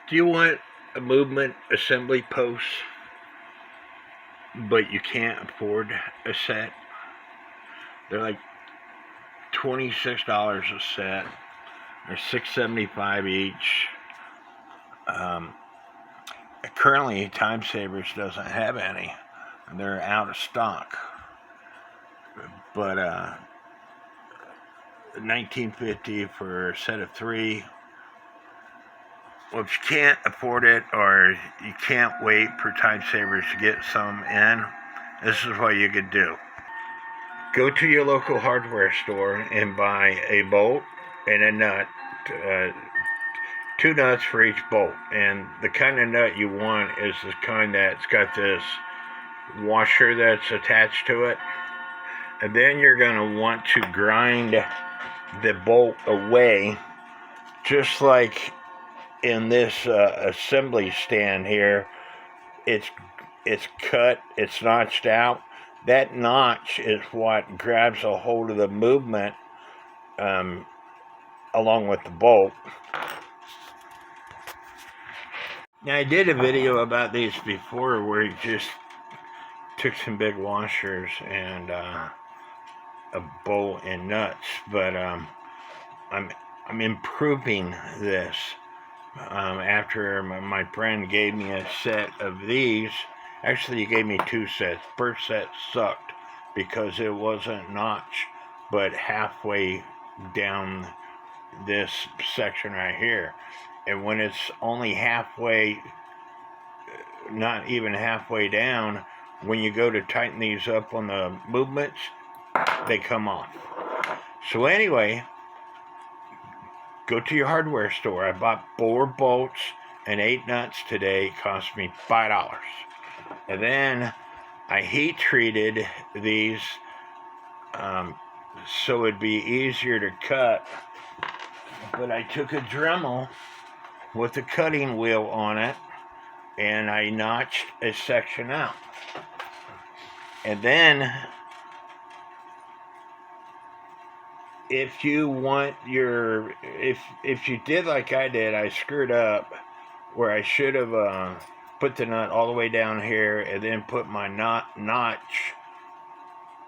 Do you want a movement assembly post, but you can't afford a set? They're like $26 a set. They're $6.75 each. Currently, Time Savers doesn't have any. They're out of stock. But $19.50 for a set of 3. Well, if you can't afford it or you can't wait for Time Savers to get some in, this is what you could do. Go to your local hardware store and buy a bolt and a nut, 2 nuts for each bolt. And the kind of nut you want is the kind that's got this washer that's attached to it. And then you're going to want to grind the bolt away, just like in this assembly stand here. It's cut, it's notched out. That notch is what grabs a hold of the movement along with the bolt. Now, I did a video about these before where he just took some big washers and a bolt and nuts, but I'm improving this. After my friend gave me a set of these. Actually, he gave me 2 sets. First set sucked because it wasn't notched, but halfway down this section right here. And when it's only halfway, not even halfway down, when you go to tighten these up on the movements, they come off. So anyway, go to your hardware store. I bought 4 bolts and 8 nuts today. It cost me $5. And then I heat treated these so it'd be easier to cut. But I took a Dremel with a cutting wheel on it and I notched a section out. And then if you want your, if you did like I did, I screwed up where I should have put the nut all the way down here and then put my notch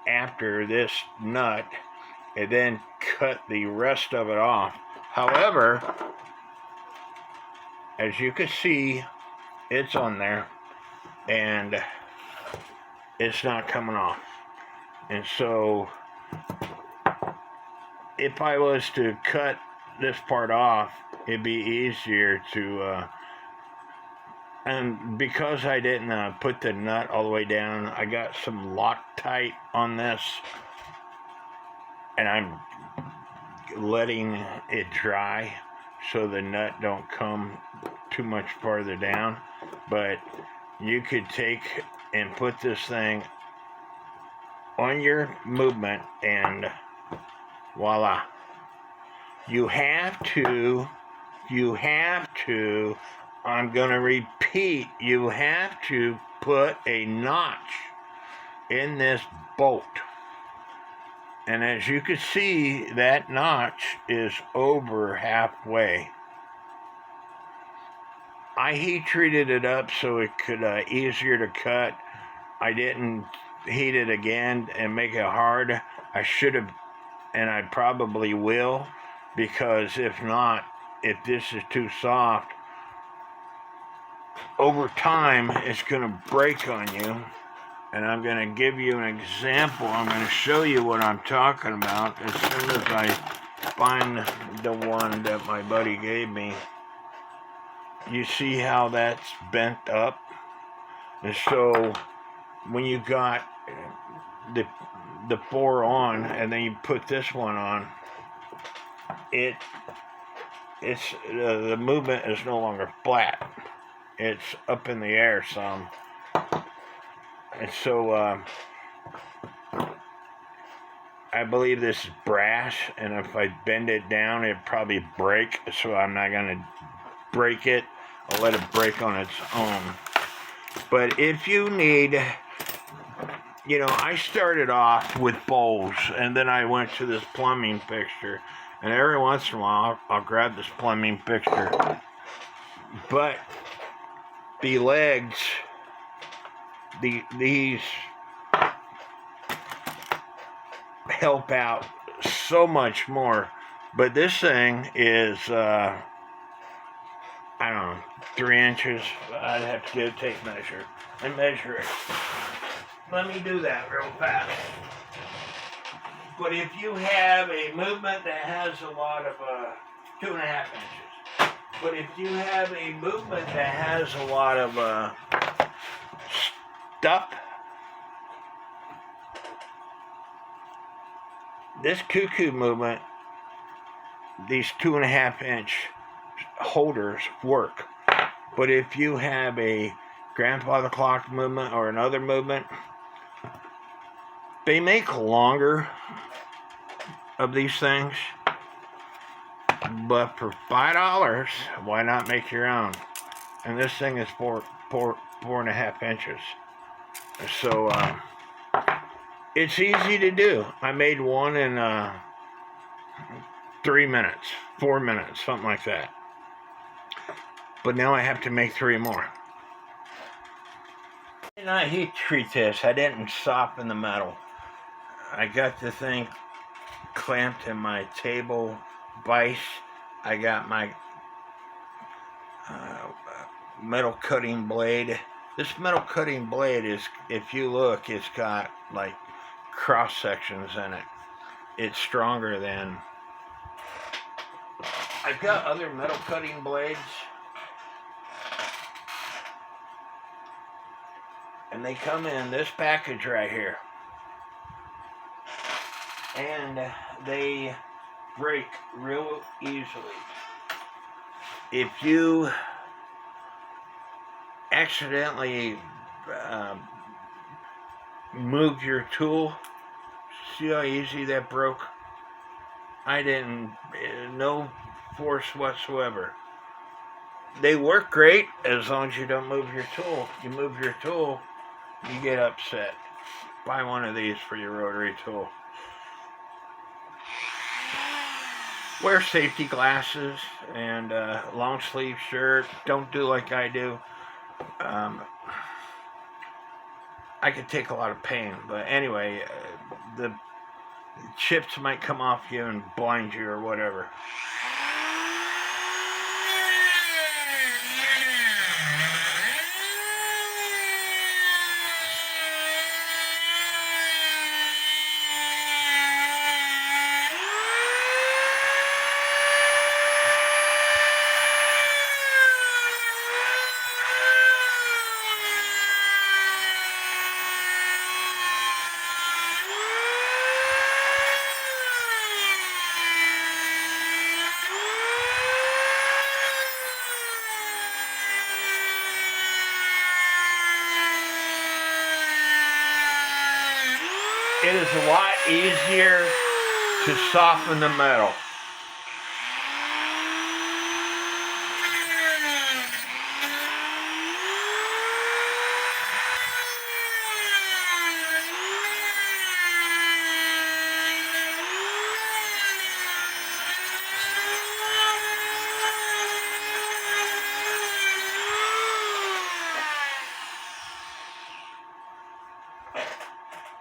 after this nut and then cut the rest of it off. However, as you can see, it's on there and it's not coming off. And so if I was to cut this part off, it'd be easier to, and because I didn't put the nut all the way down, I got some Loctite on this, and I'm letting it dry so the nut don't come too much farther down. But you could take and put this thing on your movement and voila. You have to, I'm going to repeat, you have to put a notch in this bolt. And as you can see, that notch is over halfway. I heat treated it up so it could easier to cut. I didn't heat it again and make it hard. I should have, and I probably will, because if not, if this is too soft, over time it's going to break on you. And I'm going to give you an example. I'm going to show you what I'm talking about as soon as I find the one that my buddy gave me. You see how that's bent up? And so when you got the 4 on and then you put this one on, it's the movement is no longer flat. It's up in the air some. And so I believe this is brass, and if I bend it down, it'd probably break. So I'm not going to break it. I'll let it break on its own. But if you need, you know, I started off with bowls, and then I went to this plumbing fixture. And every once in a while, I'll grab this plumbing fixture But the legs, these help out so much more. But this thing is, I don't know, 3 inches. I'd have to get a tape measure and measure it. Let me do that real fast. But if you have a movement that has a lot of 2.5 inches, but if you have a movement that has a lot of stuff, this cuckoo movement, these 2.5 inch holders work. But if you have a grandfather clock movement or another movement, they make longer of these things, but for $5, why not make your own? And this thing is 4.5 inches. So it's easy to do. I made one in 3 minutes, 4 minutes, something like that. But now I have to make 3 more. And I heat treat this. I didn't soften the metal. I got the thing clamped in my table vise. I got my metal cutting blade. This metal cutting blade is, if you look, it's got like cross sections in it. It's stronger than... I've got other metal cutting blades, and they come in this package right here. And they break real easily. If you accidentally move your tool, see how easy that broke? I didn't, no force whatsoever. They work great as long as you don't move your tool. You move your tool, you get upset. Buy one of these for your rotary tool. Wear safety glasses and long sleeve shirt. Don't do like I do. I could take a lot of pain, but anyway, the chips might come off you and blind you or whatever. It is a lot easier to soften the metal.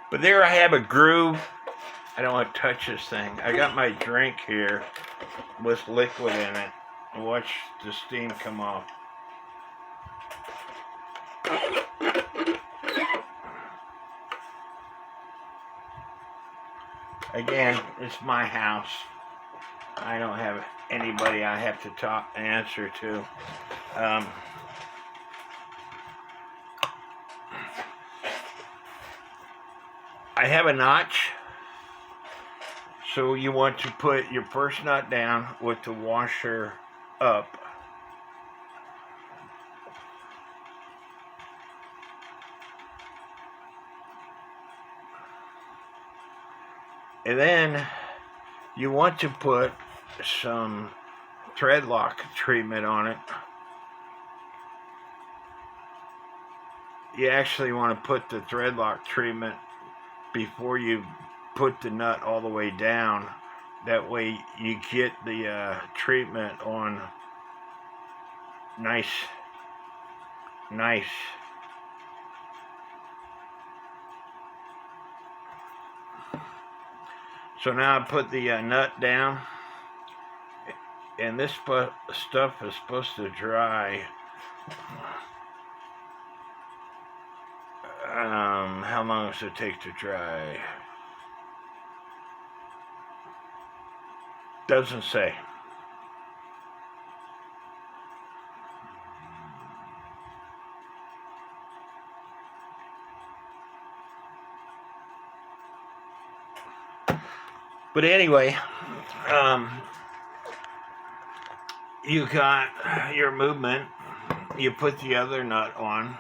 But there I have a groove. I don't want to touch this thing. I got my drink here with liquid in it. Watch the steam come off. Again, it's my house. I don't have anybody I have to answer to. I have a notch, so you want to put your first nut down with the washer up. And then you want to put some thread lock treatment on it. You actually want to put the thread lock treatment before you put the nut all the way down. That way you get the treatment on Nice. Nice. So now I put the nut down, and this stuff is supposed to dry. How long does it take to dry? Doesn't say. But anyway, you got your movement. You put the other nut on.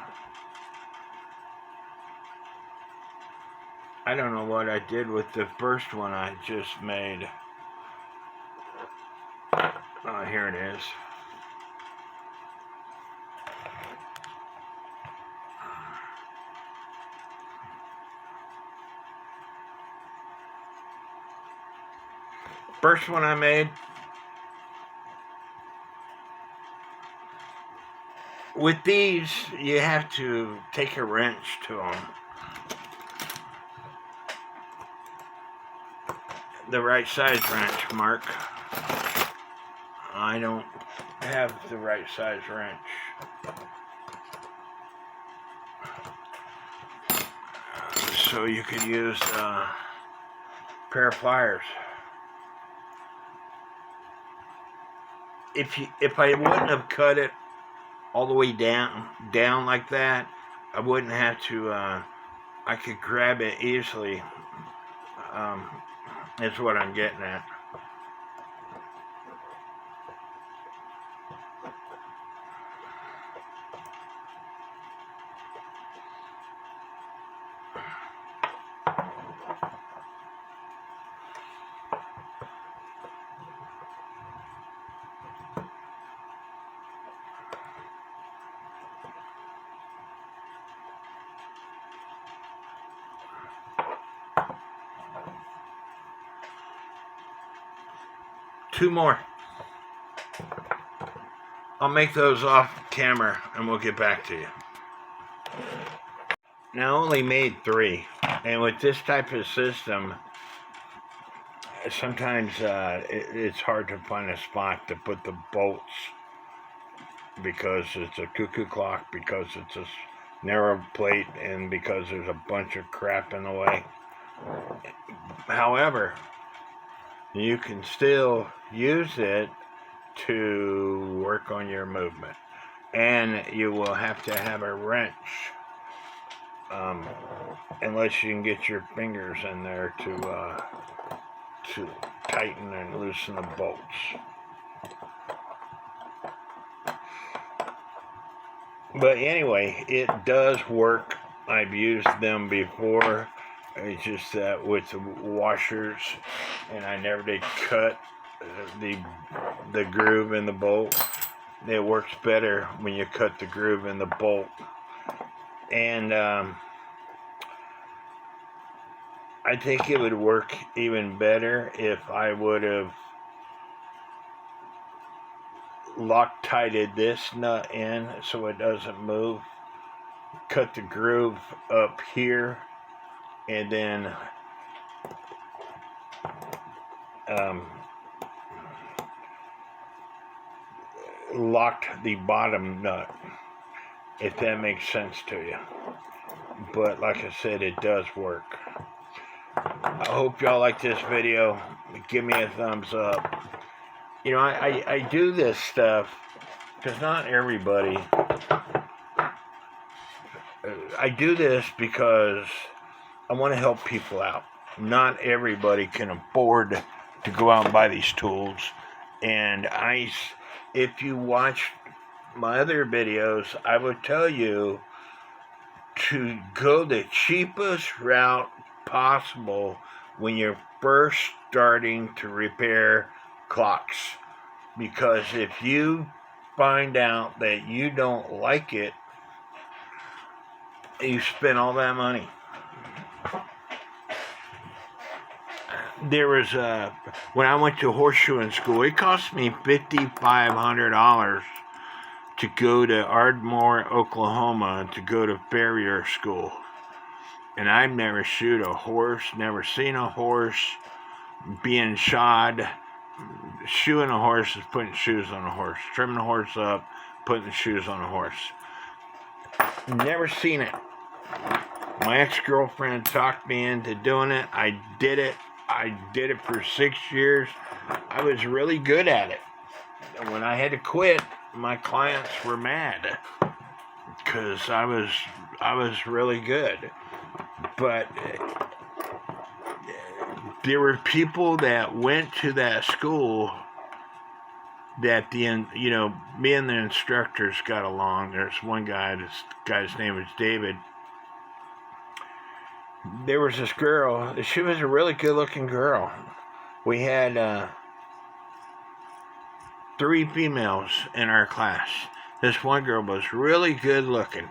I don't know what I did with the first one I just made. Oh, here it is. First one I made, with these, you have to take a wrench to them. The right size wrench, Mark. I don't have the right size wrench. So you could use a pair of pliers. If I wouldn't have cut it all the way down like that, I wouldn't have to. I could grab it easily. That's what I'm getting at. Two more. I'll make those off camera and we'll get back to you. Now I only made 3, and with this type of system, sometimes it's hard to find a spot to put the bolts because it's a cuckoo clock, because it's a narrow plate, and because there's a bunch of crap in the way. However, you can still use it to work on your movement, and you will have to have a wrench unless you can get your fingers in there to tighten and loosen the bolts. But anyway, it does work. I've used them before. It's just that with the washers, and I never did cut the groove in the bolt. It works better when you cut the groove in the bolt. And I think it would work even better if I would have Loctited this nut in so it doesn't move. Cut the groove up here, and then locked the bottom nut, if that makes sense to you. But like I said, it does work. I hope y'all like this video. Give me a thumbs up. You know, I do this stuff because not everybody. I do this because I want to help people out. Not everybody can afford to go out and buy these tools. And if you watch my other videos, I would tell you to go the cheapest route possible when you're first starting to repair clocks. Because if you find out that you don't like it, you spend all that money. There was when I went to horseshoeing school, it cost me $5,500 to go to Ardmore, Oklahoma, to go to farrier school. And I've never shoot a horse, never seen a horse being shod. Shoeing a horse is putting shoes on a horse. Trimming a horse up, putting shoes on a horse. Never seen it. My ex-girlfriend talked me into doing it. I did it. I did it for 6 years. I was really good at it. And when I had to quit, my clients were mad because I was really good. But there were people that went to that school that me and the instructors got along. There's one guy, this guy's name is David. There was this girl, she was a really good looking girl. We had 3 females in our class. This one girl was really good looking.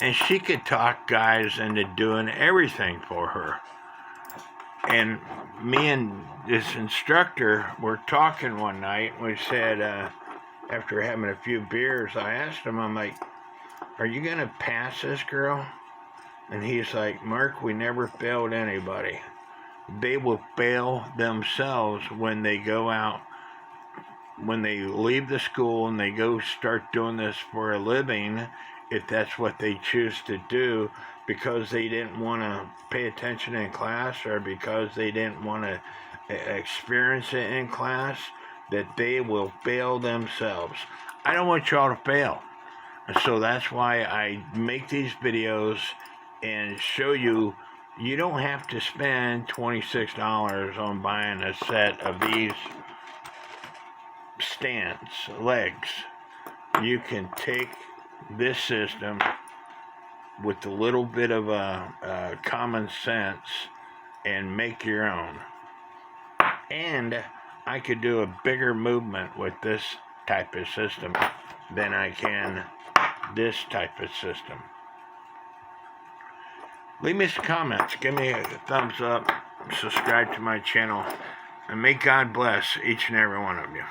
And she could talk guys into doing everything for her. And me and this instructor were talking one night. We said, after having a few beers, I asked him, I'm like, are you going to pass this girl? And he's like, Mark, we never failed anybody. They will fail themselves when they go out, when they leave the school and they go start doing this for a living, if that's what they choose to do, because they didn't want to pay attention in class or because they didn't want to experience it in class, that they will fail themselves. I don't want y'all to fail. So that's why I make these videos and show you don't have to spend $26 on buying a set of these legs. You can take this system with a little bit of common sense and make your own. And I could do a bigger movement with this type of system than I can this type of system. Leave me some comments, give me a thumbs up, subscribe to my channel, and may God bless each and every one of you.